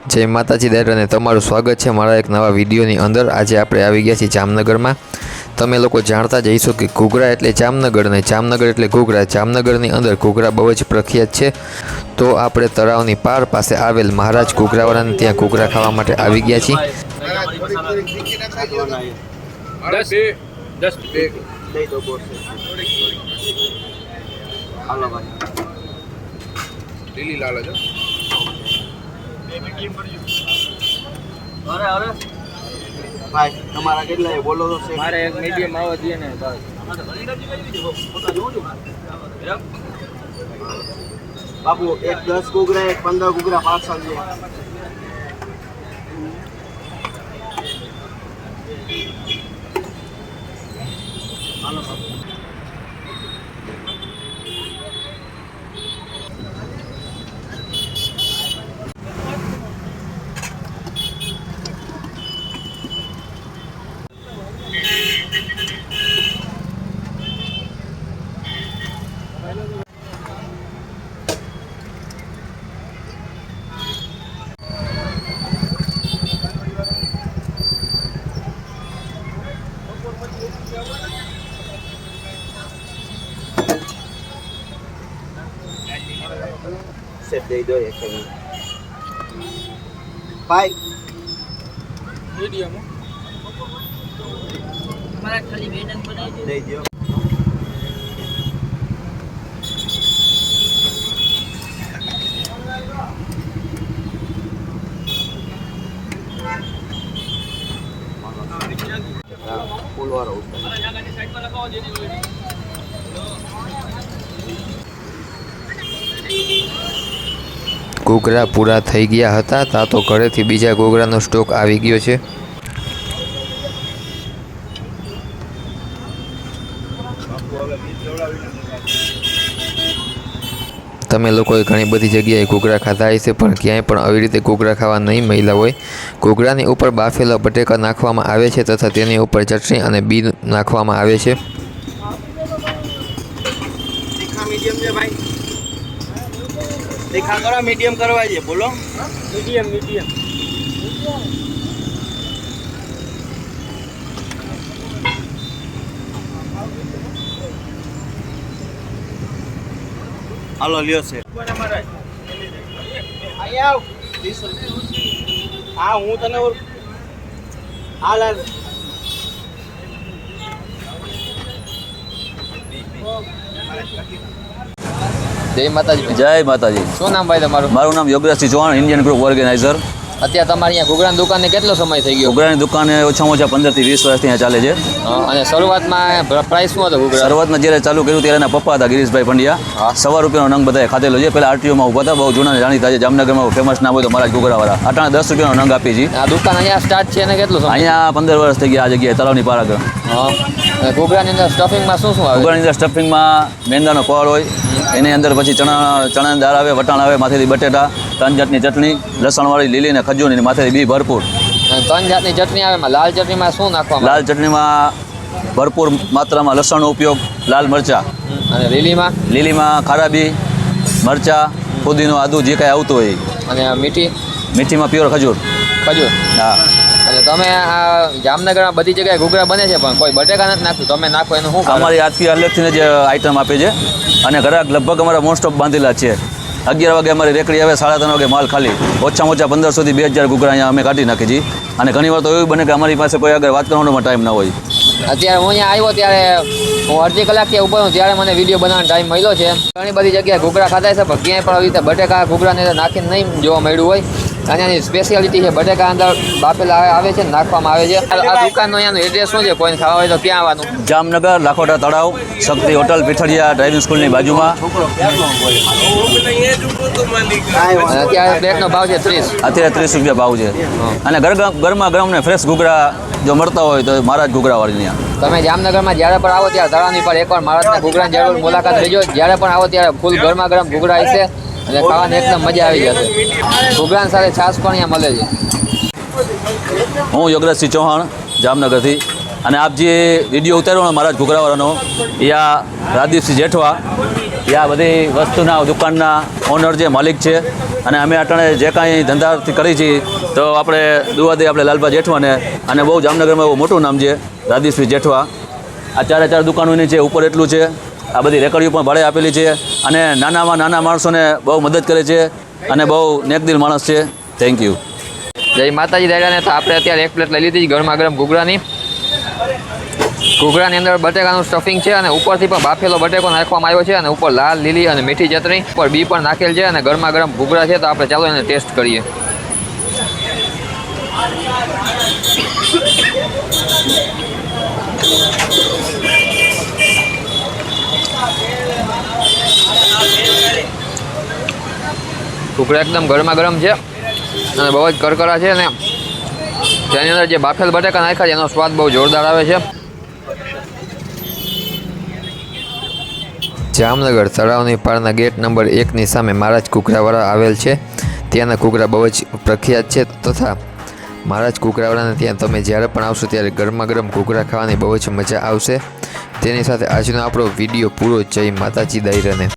जय माताजी दर अने तमारुं स्वागत है मारा एक नवा विडियोनी अंदर। आज आपणे आवी गया छीए जामनगर में। तमे लोको जाणता ज हशो कि घूघरा एटले जामनगर ने जामनगर एटले घूघरा। जामनगरनी अंदर घूघरा बहु ज प्रख्यात है। तो आपणे तळावनी पार पासे आवेल महाराज घूघरावाळाने त्यां घूघरा खावा माटे आवी गया छीए। भाई તમારા કેટલા એ બોલો તો છે મારે એક મીડિયમ આવો જોઈએ ને બસ બાપુ એક 10 ઘૂઘરા એક 15 ઘૂઘરા પાર્સલ છે હાલો બાપુ सेट दे दो एक भाई મીડિયમ મારા ખાલી વેડન બનાવી दे दियो फूल वाला घूघरा पूरा थई गया हता ता तो घरेथी बीजा घूघरानो स्टॉक आवी गयो छे। तमे लोकोए घणी बधी जग्याए घूघरा खाधा हशे पण क्यांय पण આવી રીતે घूघरा खावा नहीं मळ्या होय। घूघरानी उपर बाफेला बटेका नाखवामां आवे छे तथा तेनी उपर चटणी अने बी नाखवामां आवे छे। तीखा मीडियम છે ભાઈ तीखा करो मीडियम करवा दे बोलो મીડિયમ મીડિયમ હાલો લ્યો છે આઈ આવ હા હું તને હાલ હાલ जय माताजी। जय माताजी। શું નામ ભાઈ તમારું? મારું નામ Yograjsinh Chauhan, Indian group organiser. અત્યારે તમારી અહીંયા ઘૂઘરાની દુકાને કેટલો સમય થઈ ગયો? ઘૂઘરાની દુકાને ઓછામાં ઓછા 15 થી 20 વર્ષથી અહીંયા ચાલે છે। અને શરૂઆતમાં પ્રાઇસ શું હતો ઘૂઘરા? શરૂઆતમાં જ્યારે ચાલુ કર્યું ત્યારે એના પપ્પા હતા ગિરીશભાઈ પંડ્યા, ₹100 નંગ બધાએ ખાધેલો છે। પહેલા આરટીઓમાં ઊભા હતા, બહુ જૂના ને જાણીતા છે, જામનગરમાં ફેમસ નામ હોય તો મહારાજ ઘૂઘરાવાળા। અટાણે ₹10 નંગ આપી છે। આ દુકાન અહીંયા સ્ટાર્ટ છે અને કેટલું સમય? અહીંયા 15 વર્ષ થઈ ગયા આ જગ્યાએ, તળાવની પાર આગળ। અને ઘૂઘરાની અંદર સ્ટફિંગમાં શું શું આવે? ઘૂઘરાની અંદર સ્ટફિંગમાં મેંદાનો પડ હોય, એની અંદર પછી ચણાની દાળ આવે, વટાણ આવે, માથેથી બટેટા, 3 જાતની ચટણી, લસણવાળી, લીલી ને ખજૂરની, માથેથી બી ભરપૂર। અને 3 જાતની ચટણી આવે, એમાં લાલ ચટણીમાં શું નાખવામાં? લાલ ચટણીમાં ભરપૂર માત્રામાં લસણનો ઉપયોગ, લાલ મરચાં, અને લીલીમાં? લીલીમાં ખારાબી, મરચાં, ફુદીનો, આદુ, જે કાંઈ આવતું હોય। અને મીઠી? મીઠીમાં પ્યોર ખજૂર। ખજૂર। હા। અને તમે આ જામનગરમાં બધી જગ્યાએ ઘૂઘરા બને છે પણ કોઈ બટેકા નથી નાખતું, તમે નાખો એનું શું કારણ? અમારી આજથી અલગથી જે આઈટમ આપે છે અને ગ્રાહક લગભગ અમારા મોસ્ટ ઓફ બાંધેલા જ છે। 11 વાગે અમારી રેકડી આવે, 3:30 વાગે માલ ખાલી, ઓછામાં ઓછા 1500 થી 2000 ઘૂઘરા અહીંયા અમે કાઢી નાખીએ છીએ। અને ઘણીવાર તો એવું બને કે અમારી પાસે કોઈ આગળ વાત કરવાનો ટાઈમ ના હોય। અત્યારે હું અહીંયા આવ્યો ત્યારે હું અડધી કલાકથી ઊભો છું, ત્યારે મને વિડીયો બનાવવાનો ટાઈમ મળ્યો છે। ઘણી બધી જગ્યાએ ઘૂઘરા ખાધા છે પણ ક્યાંય પણ આવી રીતે બટેકા ઘૂઘરાને નાખીને નહીં જોવા મળ્યું હોય। અને એની સ્પેશિયાલિટી છે બટેકા અંદર બાફેલા આવે છે, નાખવામાં આવે છે। આ દુકાનનો અહીંયાનું એડ્રેસ શું છે? કોઈને ખાવા હોય તો ક્યાં આવવાનું? જામનગર લાખોટા તળાવ, શક્તિ હોટલ, પીઠડિયા ડ્રાઇવિંગ સ્કૂલની બાજુમાં। અને અત્યારે પ્લેટનો ભાવ છે 30। અત્યારે 30 રૂપિયા ભાવ છે। અને ગરમા ગરમ ને ફ્રેશ ઘૂઘરા જો મળતા હોય તો મહારાજ ઘૂઘરાવાળી ત્યાં। તમે જામનગરમાં જ્યારે પણ આવો ત્યારે તળાવની પર એકવાર મહારાજના ઘૂઘરાની જરૂર મુલાકાત લેજો। જ્યારે પણ આવો ત્યારે ફૂલ ગરમા ગરમ ઘૂઘરા હશે અને ખાવાની એકદમ મજા આવી જશે। ઘૂઘરાની સાથે છાશ પણ અહીંયા મળે છે। હું યોગરાજસિંહ ચૌહાણ જામનગરથી, અને આપ જે વિડીયો ઉતાર્યો ને મહારાજ ઘૂઘરાવાળાનો, એ આ રાજદીપસિંહ જેઠવા, એ આ બધી વસ્તુના દુકાનના ઓનર છે, માલિક છે। અને અમે અટાણે જે કાંઈ ધંધાથી કરી છીએ તો આપણે દુવા દઈએ આપણે લાલભા જેઠવાને, અને બહુ જામનગરમાં એવું મોટું નામ છે રાધેશભાઈ જેઠવા. આ 4 દુકાનોની છે, ઉપર એટલું છે. આ બધી રેકડીઓ પણ ભાડે આપેલી છે, અને નાનામાં નાના માણસોને બહુ મદદ કરે છે, અને બહુ નેકદિલ માણસ છે. Thank you. જય માતાજી દાદાને. તો આપણે અત્યારે એક પ્લેટ લઈ લીધી ગરમા ગરમ ઘૂઘરાની. ઘૂઘરાની અંદર બટેકાનું સ્ટફિંગ છે, અને ઉપરથી પણ બાફેલો બટેકો નાખવામાં આવ્યો છે, અને ઉપર લાલ લીલી અને મીઠી ચટણી, ઉપર બી પણ નાખેલ છે, અને ગરમા ગરમ ઘૂઘરા છે. તો આપણે ચાલો એને ટેસ્ટ કરીએ. ઘૂઘરા એકદમ ગરમા ગરમ છે, અને બહુ જ કરકરા છે, અને તેની અંદર જે બાફેલ બટેકા નાખ્યા છે એનો સ્વાદ બહુ જોરદાર આવે છે. જામનગર તળાવની પારના ગેટ નંબર 1ની સામે મહારાજ ઘૂઘરાવાળા આવેલ છે. ત્યાંના ઘૂઘરા બહુ જ પ્રખ્યાત છે, તથા મહારાજ ઘૂઘરાવાળાને ત્યાં તમે જ્યારે પણ આવશો ત્યારે ગરમા ગરમ ઘૂઘરા ખાવાની બહુ જ મજા આવશે. તેની સાથે આજનો આપણો વિડીયો પૂરો. જય માતાજી દાયરાને.